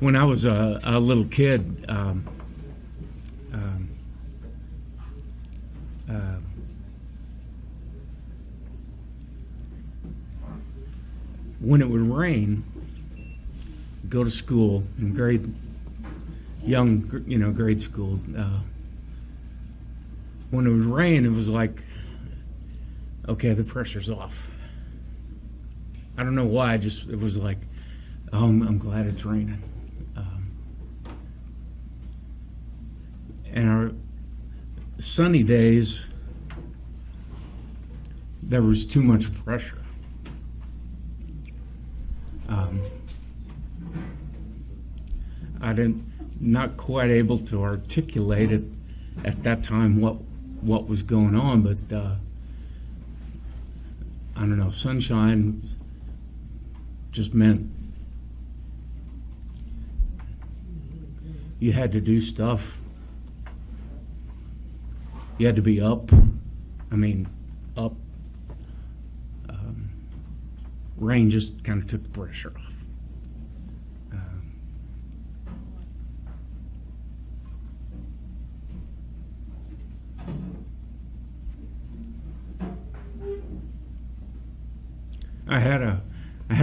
When I was a little kid, when it would rain, go to school in grade school. When it would rain, it was like, okay, the pressure's off. I don't know why. It was like, oh, I'm glad it's raining. And our sunny days, there was too much pressure. Not quite able to articulate it at that time what was going on, but I don't know, sunshine just meant you had to do stuff. You had to be up. Up. Rain just kind of took the pressure off. I had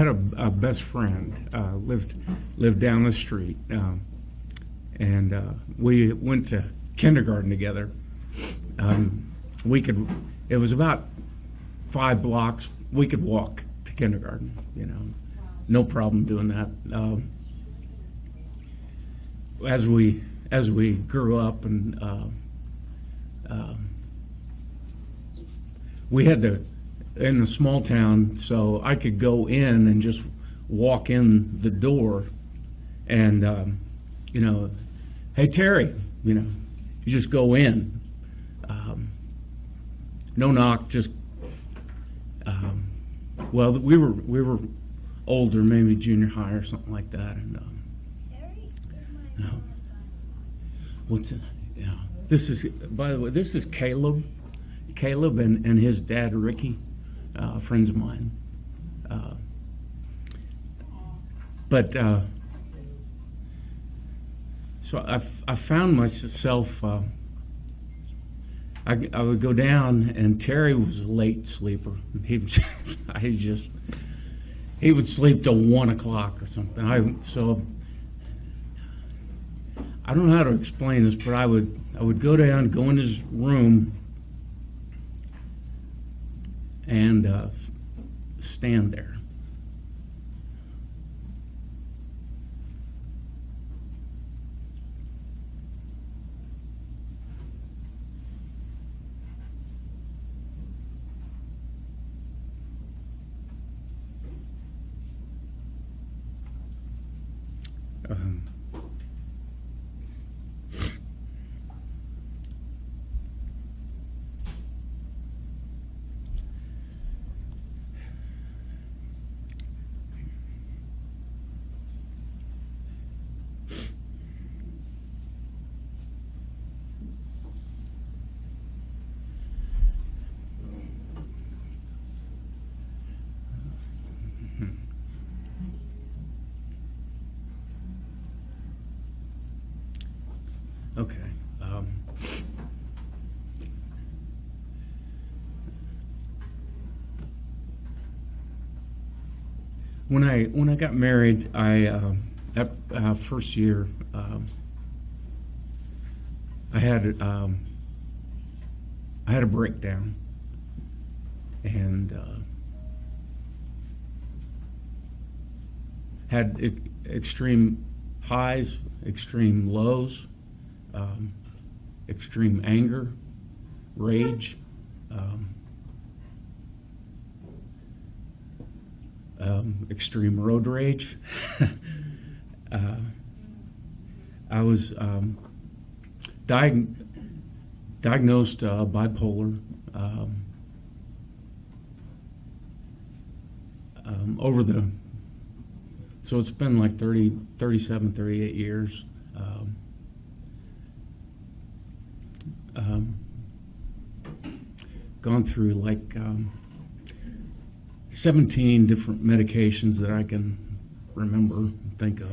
a best friend, lived down the street, and we went to kindergarten together. It was about 5 blocks. We could walk to kindergarten, no problem doing that. As we grew up, and we had in a small town, so I could go in and just walk in the door, and hey Terry, you just go in. No knock, just well, we were older, maybe junior high or something like that, and what's it? Yeah, this is, by the way, this is Caleb and his dad Ricky, friends of mine. So I found myself. I would go down, and Terry was a late sleeper. He would sleep till 1 o'clock or something. I don't know how to explain this, but I would go down, go in his room, and stand there. Okay. When I got married, that first year, I had a breakdown, and had extreme highs, extreme lows, extreme anger, rage, extreme road rage. I was diagnosed bipolar so it's been like 37, 38 years. Gone through like 17 different medications that I can remember, think of.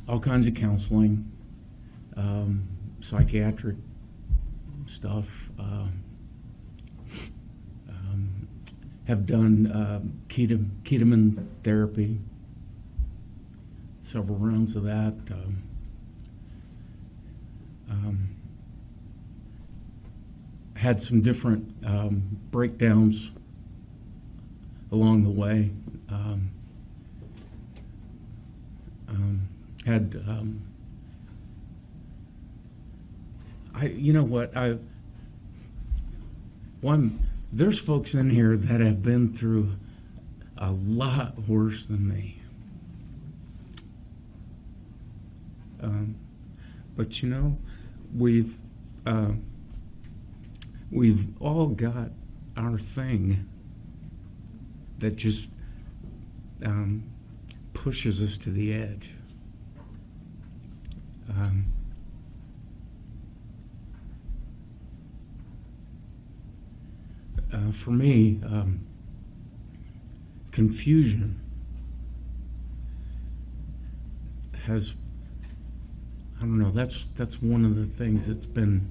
all kinds of counseling, psychiatric stuff. Have done ketamine therapy, several rounds of that. Had some different breakdowns along the way. You know what, there's folks in here that have been through a lot worse than me. But you know, we've all got our thing that just pushes us to the edge. For me, confusion has, I don't know, that's one of the things that's been,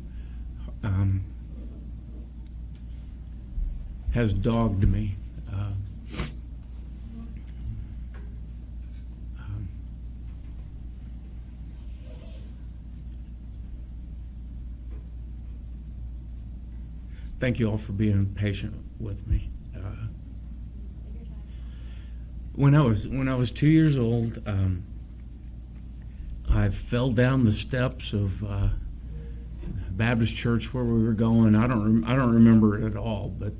has dogged me. Thank you all for being patient with me. When I was 2 years old, I fell down the steps of Baptist church where we were going. I don't remember it at all, but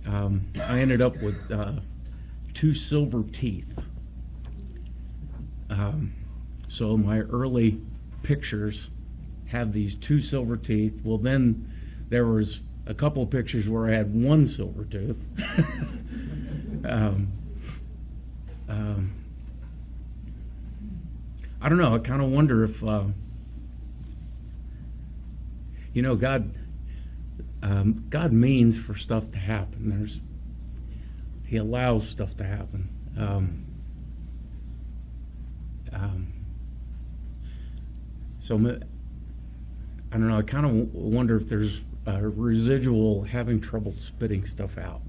I ended up with 2 silver teeth. So my early pictures have these 2 silver teeth. Well, then there was a couple of pictures where I had 1 silver tooth. I don't know. I kind of wonder if, you know, God means for stuff to happen. He allows stuff to happen. So I don't know. I kind of wonder if there's a residual having trouble spitting stuff out.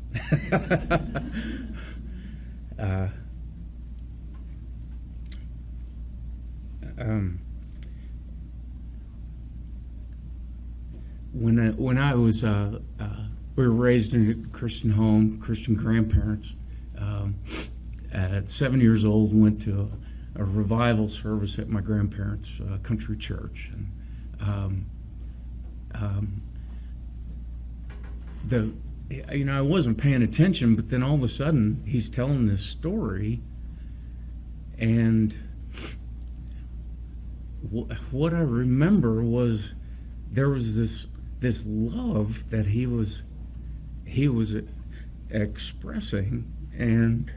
When I was, we were raised in a Christian home, Christian grandparents. At 7 years old, went to a revival service at my grandparents' country church, and I wasn't paying attention, but then all of a sudden he's telling this story, and what I remember was there was this love that he was expressing, and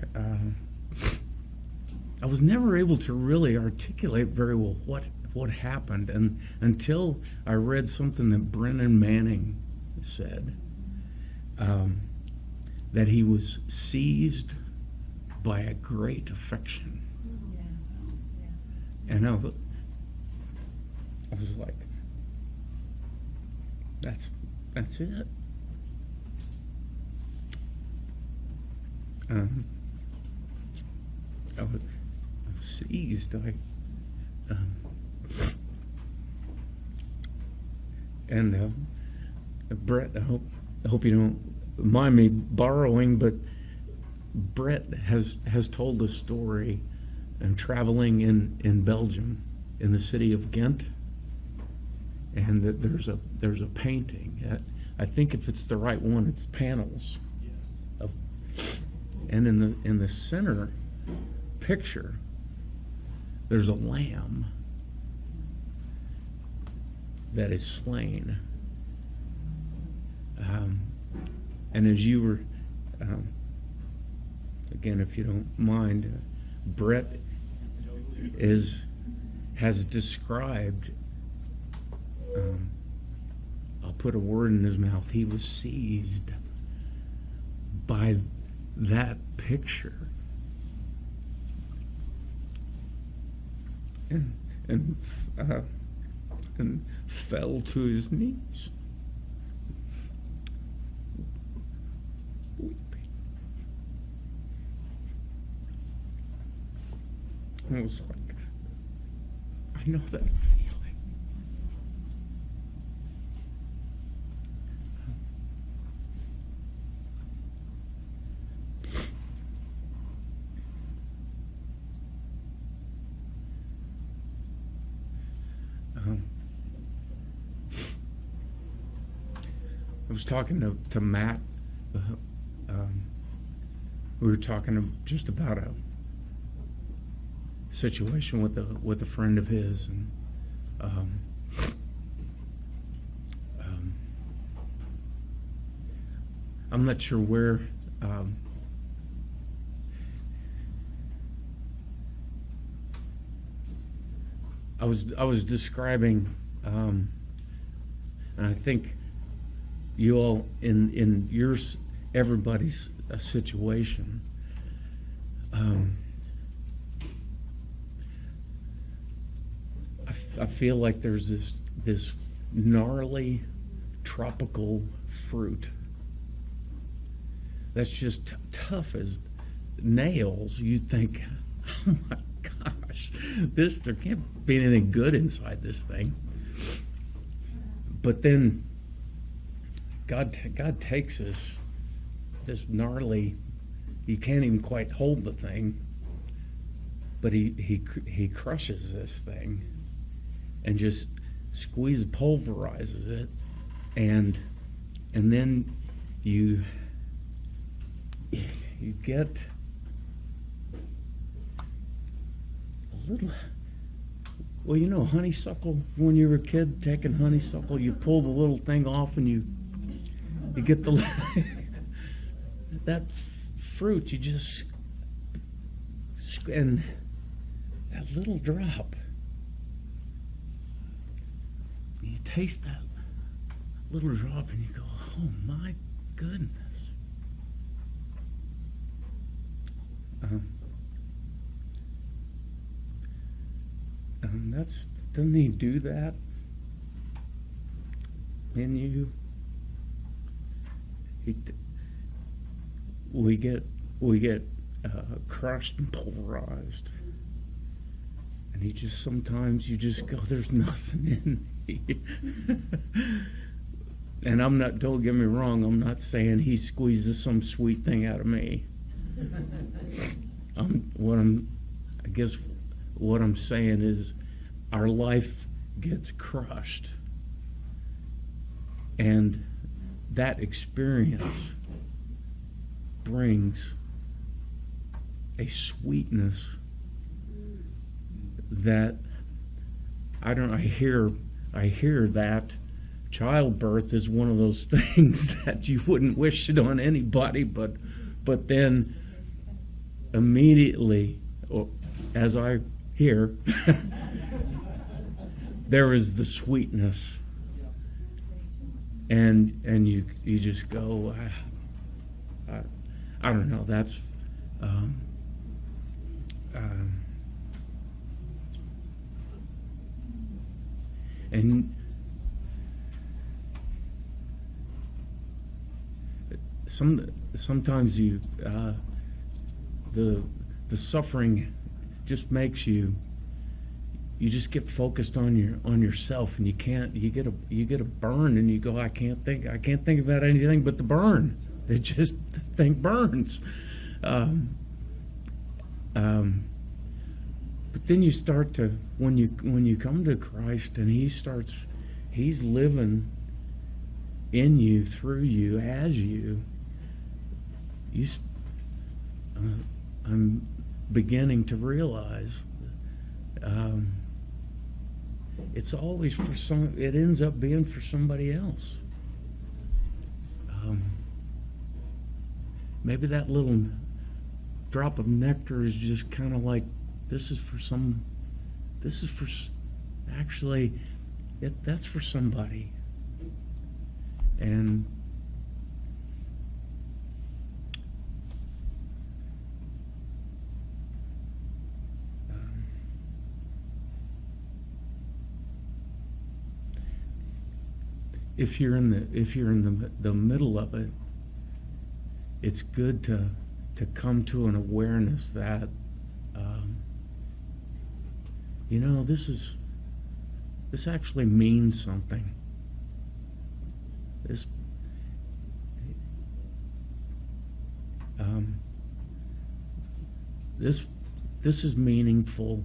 I was never able to really articulate very well what happened, and until I read something that Brennan Manning said, that he was seized by a great affection. And I was like, that's it. I was seized. Brett, I hope you don't mind me borrowing, but Brett has told a story and traveling in Belgium, in the city of Ghent, and that there's a painting. I think if it's the right one, it's panels. Yes. And in the center picture, there's a lamb that is slain. And as you were, again, if you don't mind, Brett has described, I'll put a word in his mouth, he was seized by that picture. and and uh, and fell to his knees, weeping. And I was like, I know that feeling. I was talking to Matt. We were talking just about a situation with a friend of his, and I'm not sure where. I was describing, and I think you all in yours, everybody's situation. I feel like there's this gnarly tropical fruit that's just tough as nails. You think, oh my gosh, there can't be anything good inside this thing. But then God takes this gnarly, you can't even quite hold the thing, but he crushes this thing and just pulverizes it, and then you get a little. Well, you know, honeysuckle, when you were a kid taking honeysuckle, you pull the little thing off and you get the that fruit, you just, and that little drop, you taste that little drop and you go, oh my goodness. Doesn't he do that in you? We get crushed and pulverized, and he just, sometimes you just go, there's nothing in me. And I'm not, don't get me wrong, I'm not saying he squeezes some sweet thing out of me. I guess what I'm saying is our life gets crushed, and that experience brings a sweetness that I hear that childbirth is one of those things that you wouldn't wish it on anybody, but then immediately, as I hear, there is the sweetness, and you just go, I don't know, that's and sometimes you the suffering just makes you just get focused on yourself, and you get a burn, and you go, I can't think about anything but the burn. It just, the thing burns. But then you start to, when you come to Christ, and he's living in you, through you, as you I'm beginning to realize it's always for it ends up being for somebody else. Maybe that little drop of nectar is just kind of like, that's for somebody. And if you're in the middle of it, it's good to come to an awareness that this actually means something. This this is meaningful,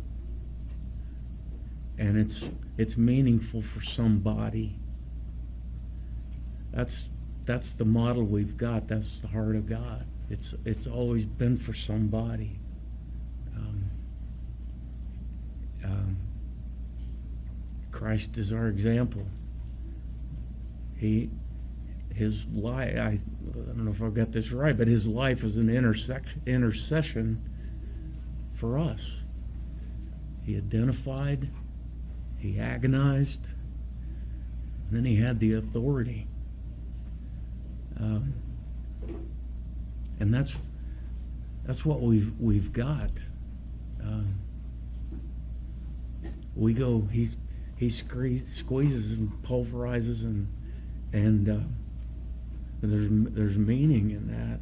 and it's meaningful for somebody. That's the model we've got. That's the heart of God. It's always been for somebody. Christ is our example. His life, I don't know if I've got this right, but his life was an intercession for us. He identified, he agonized, and then he had the authority. And that's what we've got. We go. He squeezes and pulverizes, and there's meaning in that.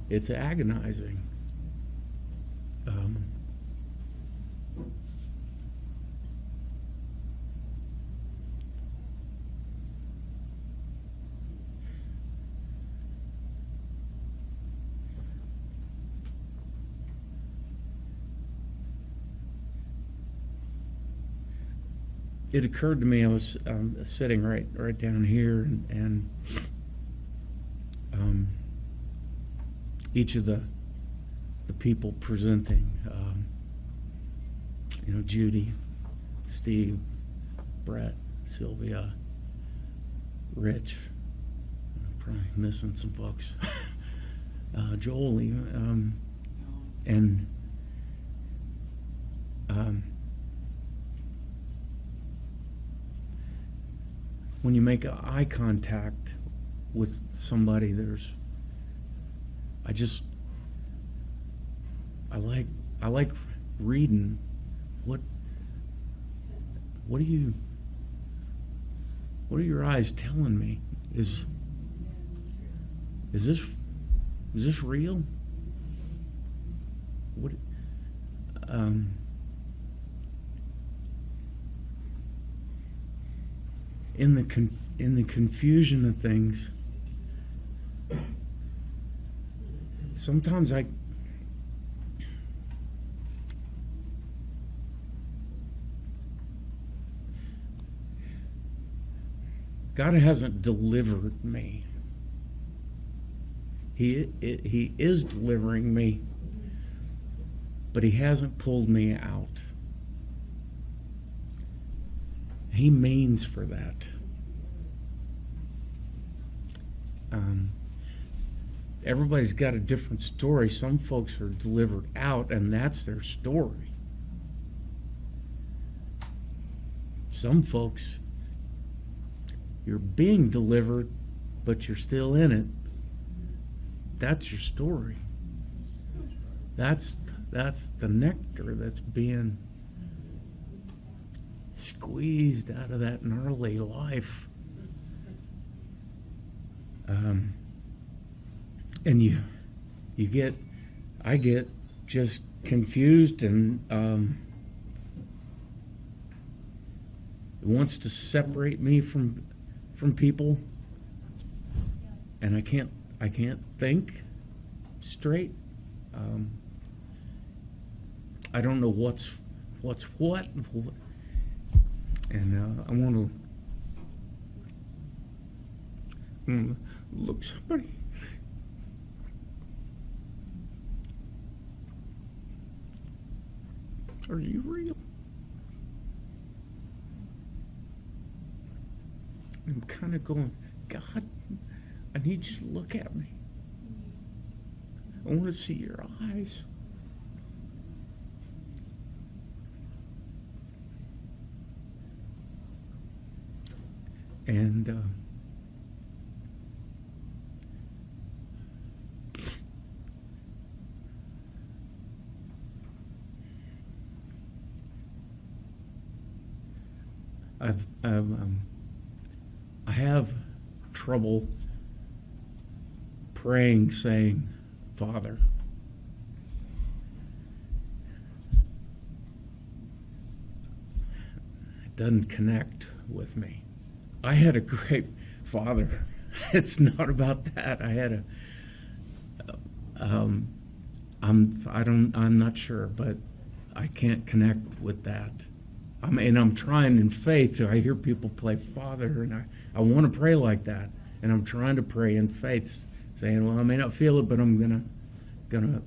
It's agonizing. It occurred to me, I was sitting right down here, and each of the people presenting, Judy, Steve, Brett, Sylvia, Rich, I'm probably missing some folks, Joel even, and when you make eye contact with somebody, I like reading what are your eyes telling me? Is this real? What in the confusion of things, sometimes God hasn't delivered me. He is delivering me, but he hasn't pulled me out. He means for that. Everybody's got a different story. Some folks are delivered out, and that's their story. Some folks, you're being delivered, but you're still in it. That's your story. That's the nectar that's being squeezed out of that gnarly life. And I get just confused and wants to separate me from people, and I can't think straight. I don't know what's what, and I want to look somebody. Are you real? I'm kind of going, God, I need you to look at me. I want to see your eyes. And I have trouble praying, saying, Father. It doesn't connect with me. I had a great father. It's not about that. I had I'm not sure, but I can't connect with that. I'm trying in faith. I hear people play Father, and I want to pray like that, and I'm trying to pray in faith, saying, well, I may not feel it, but I'm gonna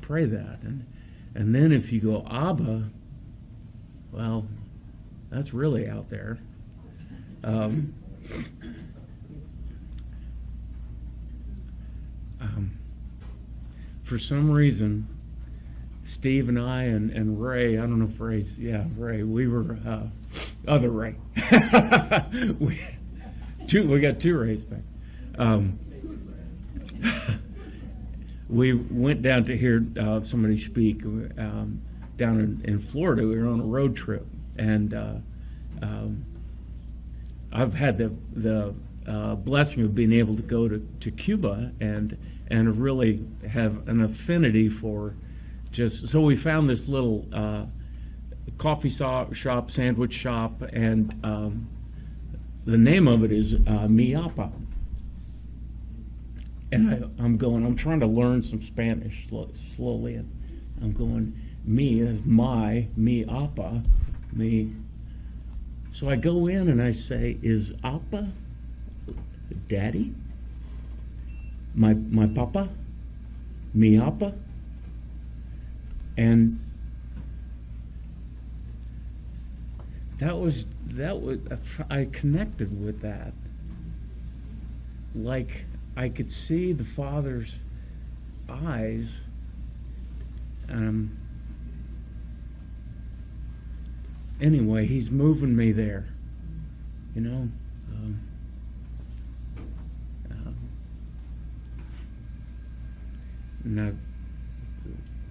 pray that. And then if you go Abba, well, that's really out there. For some reason, Steve and I and Ray, I don't know if Ray's, Ray, we were, other Ray. We got two Rays back. We went down to hear somebody speak down in Florida. We were on a road trip, and I've had the blessing of being able to go to Cuba and really have an affinity for so we found this little coffee shop, sandwich shop, and the name of it is Miapa. And I'm trying to learn some Spanish slowly, and I'm going, me is my, Miapa, me. So I go in and I say, is Appa Daddy? My papa? Miapa? And that was I connected with that. Like I could see the Father's eyes. Anyway, he's moving me there, you know. Now,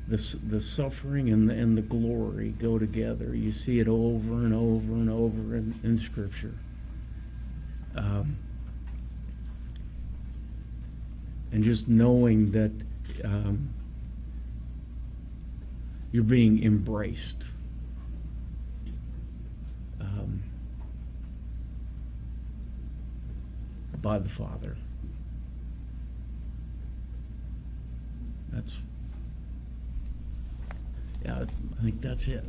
the suffering and the glory go together. You see it over and over and over in Scripture. And just knowing that you're being embraced. By the Father. I think that's it.